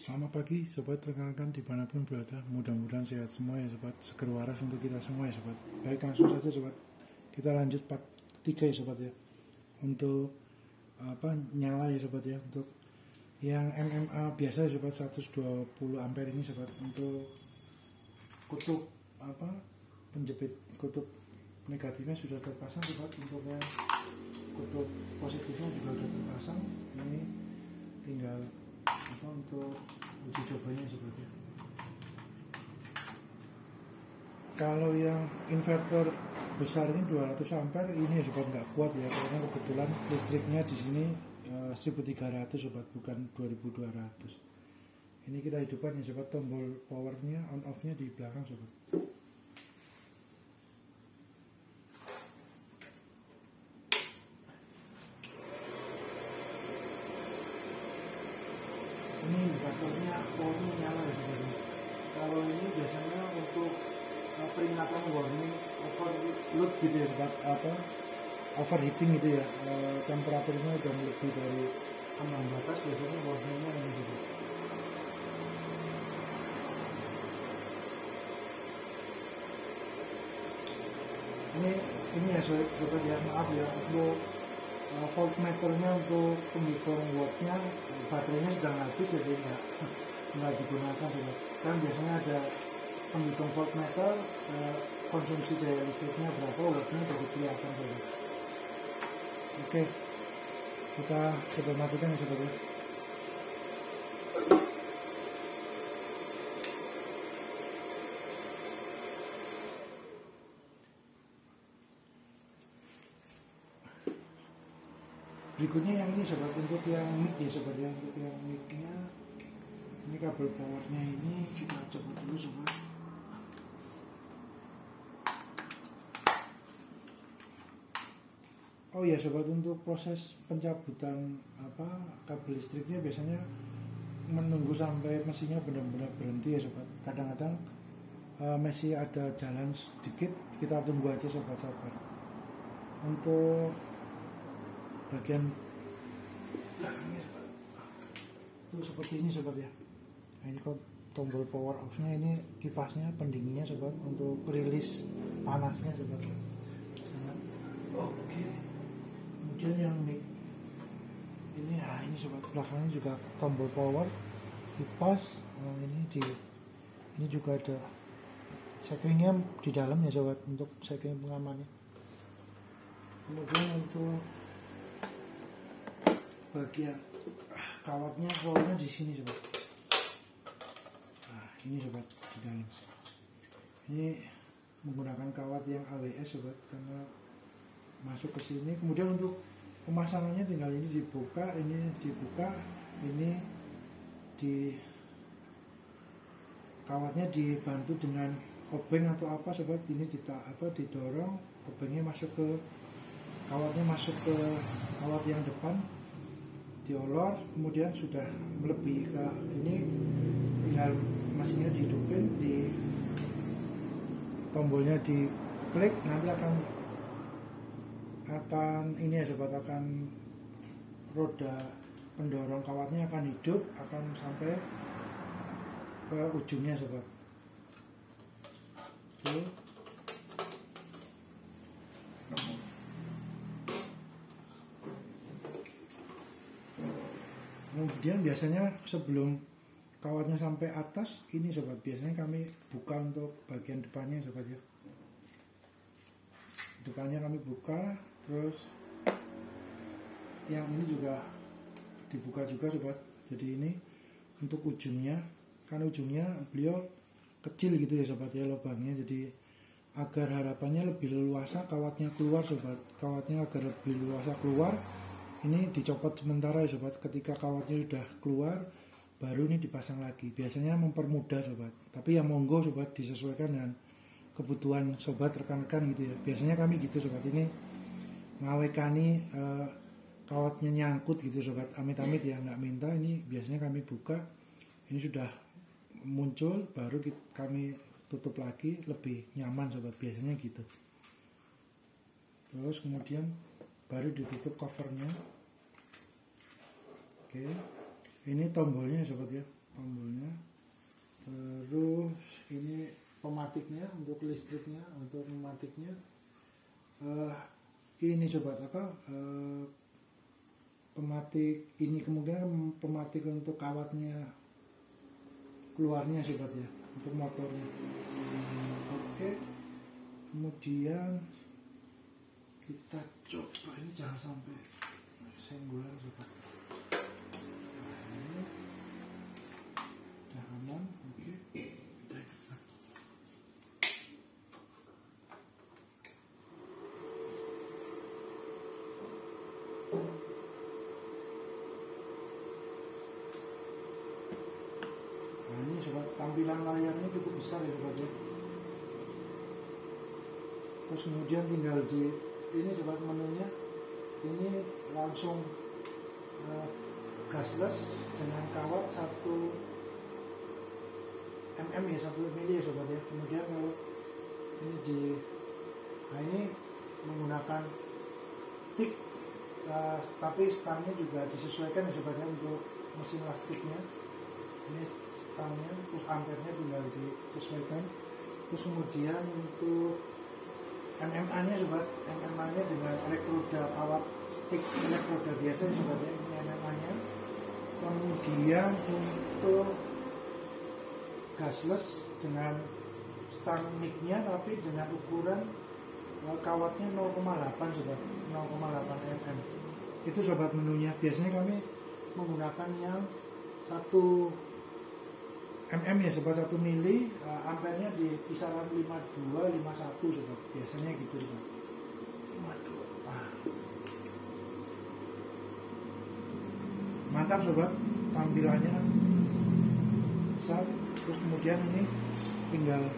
Selamat pagi sobat rekan-rekan dimanapun berada, mudah-mudahan sehat semua ya sobat, seger waras untuk kita semua ya sobat. Baik, langsung saja sobat, kita lanjut part 3 ya sobat ya, untuk nyala ya sobat ya, untuk yang MMA biasa ya sobat, 120 ampere ini sobat. Untuk kutub penjepit kutub negatifnya sudah terpasang sobat, untuk yang kutub positifnya juga sudah terpasang. Ini tinggal untuk uji cobanya seperti itu. Kalau yang inverter besar ini 200 ampere ini sobat nggak kuat ya, karena kebetulan listriknya di sini 1300 sobat, bukan 2200. Ini kita hidupkan ya sobat, tombol powernya on off nya di belakang sobat. Ini indikatornya warning nyala ya sobat. Kalau ini biasanya untuk peringatan warning overload gitu ya sobat, overheating gitu ya, temperaturnya udah lebih dari ambang batas, biasanya warningnya ini sobat. Ini ya sobat ya, maaf ya, untuk voltmeternya untuk penghitung wattnya baterainya sudah habis, jadi nggak digunakan sobat. Kan biasanya ada penghitung voltmeter, konsumsi daya listriknya berapa, wattnya jadi kelihatan sobat. Oke, kita coba matikan ya sobat ya. Berikutnya yang ini sobat, untuk yang mic ya sobat ya, untuk yang micnya ini kabel powernya ini kita coba dulu sobat. Oh ya sobat, untuk proses pencabutan kabel listriknya biasanya menunggu sampai mesinnya benar-benar berhenti ya sobat. Kadang-kadang masih ada jalan sedikit, kita tunggu aja sobat, sabar. Untuk bagian belakangnya itu seperti ini sobat ya. Nah, ini kok tombol power off nya, ini kipasnya, pendinginnya sobat, untuk rilis panasnya sobat. Oke, kemudian yang mic ini, ini sobat, belakangnya juga tombol power, kipas. Ini juga ada seklingnya di dalam ya sobat, untuk sekling pengamannya. Kemudian untuk bagian kawatnya di sini sobat. Nah, ini sobat di dalam. Ini menggunakan kawat yang AWS sobat, karena masuk ke sini. Kemudian untuk pemasangannya tinggal ini dibuka, ini di kawatnya dibantu dengan obeng atau apa sobat. Ini didorong, obengnya masuk ke kawatnya, masuk ke kawat yang depan, diolor, kemudian sudah melebihi ke ini, tinggal mesinnya dihidupin, di tombolnya diklik, nanti akan ini ya sobat, akan roda pendorong kawatnya akan hidup, akan sampai ke ujungnya sobat. Oke. Kemudian biasanya sebelum kawatnya sampai atas ini sobat, biasanya kami buka untuk bagian depannya sobat ya. Depannya kami buka, terus yang ini juga dibuka juga sobat. Jadi ini untuk ujungnya, kan ujungnya beliau kecil gitu ya sobat ya, lubangnya, jadi agar harapannya lebih leluasa kawatnya keluar sobat. Kawatnya agar lebih leluasa keluar, ini dicopot sementara ya sobat. Ketika kawatnya sudah keluar, baru ini dipasang lagi. Biasanya mempermudah sobat, tapi ya monggo sobat, disesuaikan dengan kebutuhan sobat rekan-rekan gitu ya. Biasanya kami gitu sobat, ini ngawekani kawatnya nyangkut gitu sobat, amit-amit ya, nggak minta. Ini biasanya kami buka, ini sudah muncul, baru kami tutup lagi, lebih nyaman sobat, biasanya gitu. Terus kemudian baru ditutup covernya. Oke, ini tombolnya sobat ya, tombolnya. Terus ini pematiknya untuk listriknya, untuk pematiknya. Ini sobat pematik ini kemungkinan pematik untuk kawatnya keluarnya sobat ya, untuk motornya. Oke, kemudian kita coba ini jangan sampai senggolan sobat. Nah, ini udah aman. Oke, kita hidupkan. Nah ini sobat, tampilan layarnya cukup besar ya sobat ya. Terus kemudian tinggal di ini sobat, menunya ini langsung gasless dengan kawat 1 mm ya, 1 mili ya sobat ya. Kemudian kalau ini nah ini menggunakan tik, tapi stangnya juga disesuaikan ya sobat ya untuk mesin lastiknya. Ini stangnya, terus ampernya tinggal disesuaikan. Terus kemudian untuk MMA nya sobat, MMA nya dengan elektroda kawat stick elektroda biasa ya sobat ya, ini MMA nya. Kemudian untuk gasless dengan stang mic nya tapi dengan ukuran kawatnya 0,8 sobat, 0,8 mm. Itu sobat menunya. Biasanya kami menggunakan yang 1 mm ya sobat, 1 mili, ampernya di kisaran 52, 51 sobat, biasanya gitu sobat. 52. Mantap sobat, tampilannya besar. Terus kemudian ini tinggal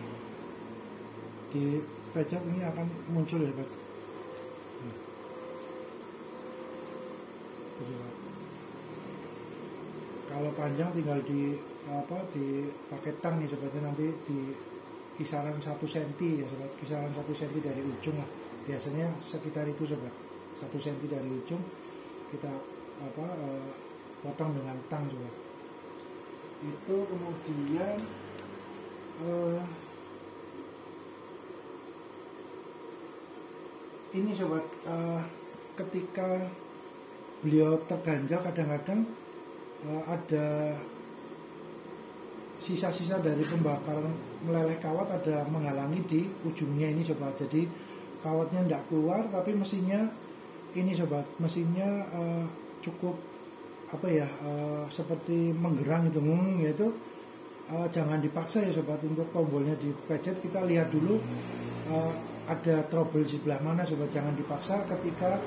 dipencet, ini akan muncul ya sobat. Kalau panjang tinggal dipakai tang nih sobatnya, nanti di kisaran 1 cm ya sobat, kisaran 1 cm dari ujung lah, biasanya sekitar itu sobat, 1 cm dari ujung kita potong dengan tang sobat. Itu kemudian ini sobat, ketika beliau terganjal kadang-kadang ada sisa-sisa dari pembakaran meleleh kawat, ada menghalangi di ujungnya ini sobat. Jadi kawatnya tidak keluar, tapi mesinnya ini sobat, mesinnya cukup seperti menggerang gitu, yaitu jangan dipaksa ya sobat untuk tombolnya dipencet. Kita lihat dulu ada trouble di sebelah mana sobat, jangan dipaksa. Ketika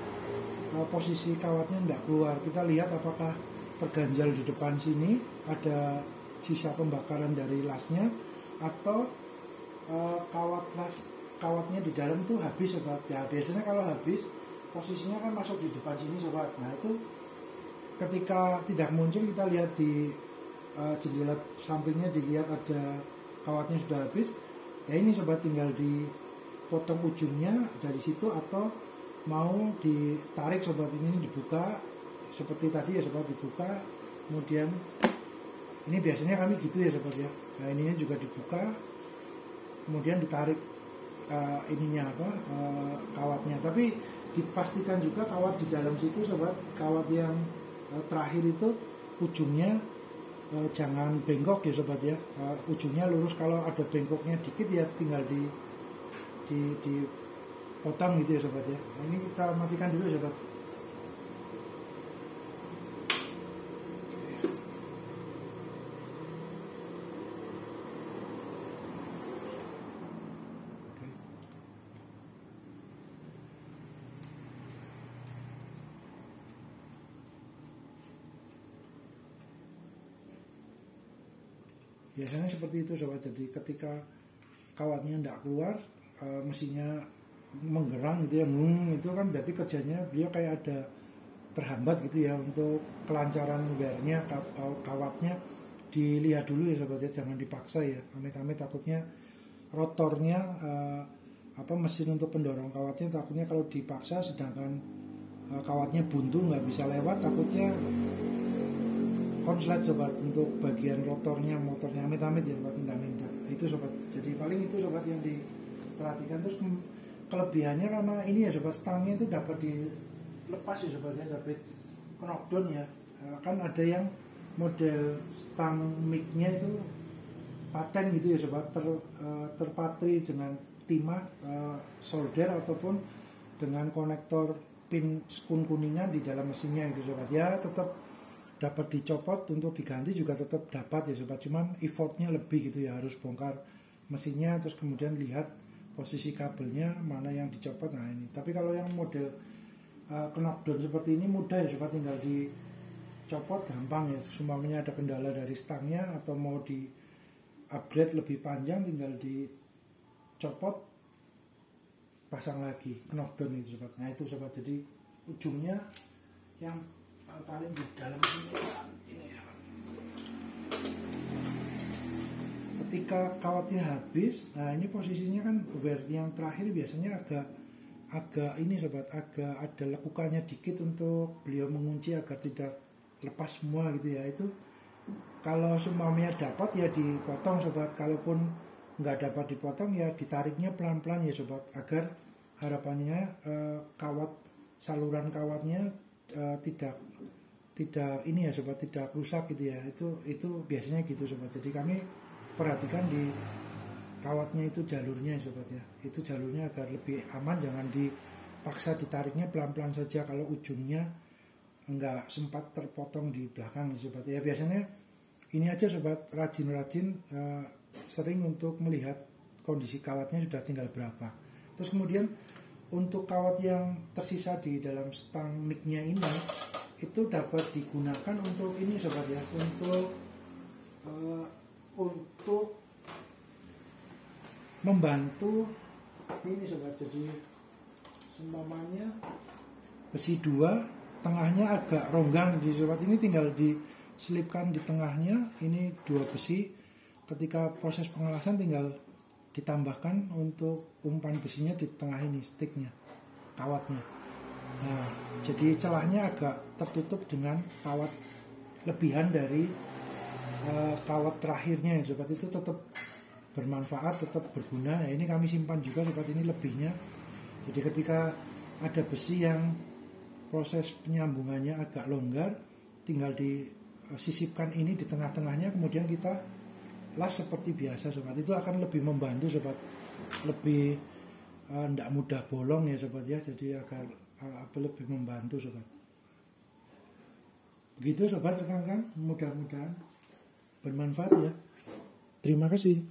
posisi kawatnya tidak keluar, kita lihat apakah terganjal di depan sini, ada sisa pembakaran dari lasnya, atau kawatnya di dalam tuh habis sobat. Ya biasanya kalau habis posisinya kan masuk di depan sini sobat. Nah itu ketika tidak muncul, kita lihat di jendela sampingnya, dilihat ada kawatnya sudah habis. Ya ini sobat, tinggal dipotong ujungnya dari situ, atau mau ditarik sobat, ini dibuka seperti tadi ya sobat, dibuka. Kemudian ini biasanya kami gitu ya sobat ya. Nah ininya juga dibuka, kemudian ditarik kawatnya. Tapi dipastikan juga kawat di dalam situ sobat, kawat yang terakhir itu ujungnya jangan bengkok ya sobat ya, ujungnya lurus. Kalau ada bengkoknya dikit ya tinggal dipotong gitu ya sobat ya. Nah, ini kita matikan dulu sobat. Biasanya seperti itu sobat. Jadi ketika kawatnya tidak keluar, mesinnya menggerang gitu ya, itu kan berarti kerjanya beliau kayak ada terhambat gitu ya. Untuk kelancaran wearnya, kawatnya dilihat dulu ya sobat ya, jangan dipaksa ya. Amit-amit takutnya rotornya mesin untuk pendorong kawatnya, takutnya kalau dipaksa sedangkan kawatnya buntu nggak bisa lewat, takutnya konslet sobat, untuk bagian rotornya motornya, amit-amit ya sobat, nggak minta itu sobat. Jadi paling itu sobat yang diperhatikan. Terus kelebihannya karena ini ya sobat, stangnya itu dapat dilepas ya sobat ya, dapat knockdown ya. Kan ada yang model stang mic-nya itu paten gitu ya sobat, terpatri dengan timah solder ataupun dengan konektor pin skun kuningan di dalam mesinnya itu sobat ya. Tetap dapat dicopot, untuk diganti juga tetap dapat ya sobat, cuman effortnya lebih gitu ya, harus bongkar mesinnya terus kemudian lihat posisi kabelnya mana yang dicopot. Nah ini, tapi kalau yang model knockdown seperti ini mudah ya sobat, tinggal dicopot gampang ya. Semuanya ada kendala dari stangnya atau mau di upgrade lebih panjang, tinggal dicopot pasang lagi knockdown itu sobat. Nah itu sobat, jadi ujungnya yang paling di dalam ini ya. Ketika kawatnya habis, nah ini posisinya kan wear yang terakhir biasanya agak ini sobat, agak ada lekukannya dikit untuk beliau mengunci agar tidak lepas semua gitu ya. Itu kalau semuanya dapat ya dipotong sobat, kalaupun nggak dapat dipotong ya ditariknya pelan-pelan ya sobat, agar harapannya kawat, saluran kawatnya tidak ini ya sobat, tidak rusak gitu ya. Itu biasanya gitu sobat. Jadi kami perhatikan di kawatnya itu jalurnya ya sobat ya, itu jalurnya agar lebih aman, jangan dipaksa ditariknya, pelan-pelan saja kalau ujungnya enggak sempat terpotong di belakang ya sobat ya. Biasanya ini aja sobat, rajin-rajin sering untuk melihat kondisi kawatnya sudah tinggal berapa. Terus kemudian untuk kawat yang tersisa di dalam stang mic-nya ini itu dapat digunakan untuk ini sobat ya, untuk membantu ini sobat. Jadi seumpamanya besi 2 tengahnya agak ronggang di sobat, ini tinggal diselipkan di tengahnya, ini 2 besi. Ketika proses pengelasan tinggal ditambahkan untuk umpan besinya di tengah ini, sticknya, kawatnya. Nah, jadi celahnya agak tertutup dengan kawat lebihan dari kawat terakhirnya ya sobat. Itu tetap bermanfaat, tetap berguna ya. Ini kami simpan juga sobat, ini lebihnya. Jadi ketika ada besi yang proses penyambungannya agak longgar, tinggal disisipkan ini di tengah-tengahnya, kemudian kita las seperti biasa sobat. Itu akan lebih membantu sobat, lebih tidak mudah bolong ya sobat ya. Jadi agar lebih membantu sobat. Begitu sobat, rekan-rekan, mudah-mudahan bermanfaat ya. Terima kasih.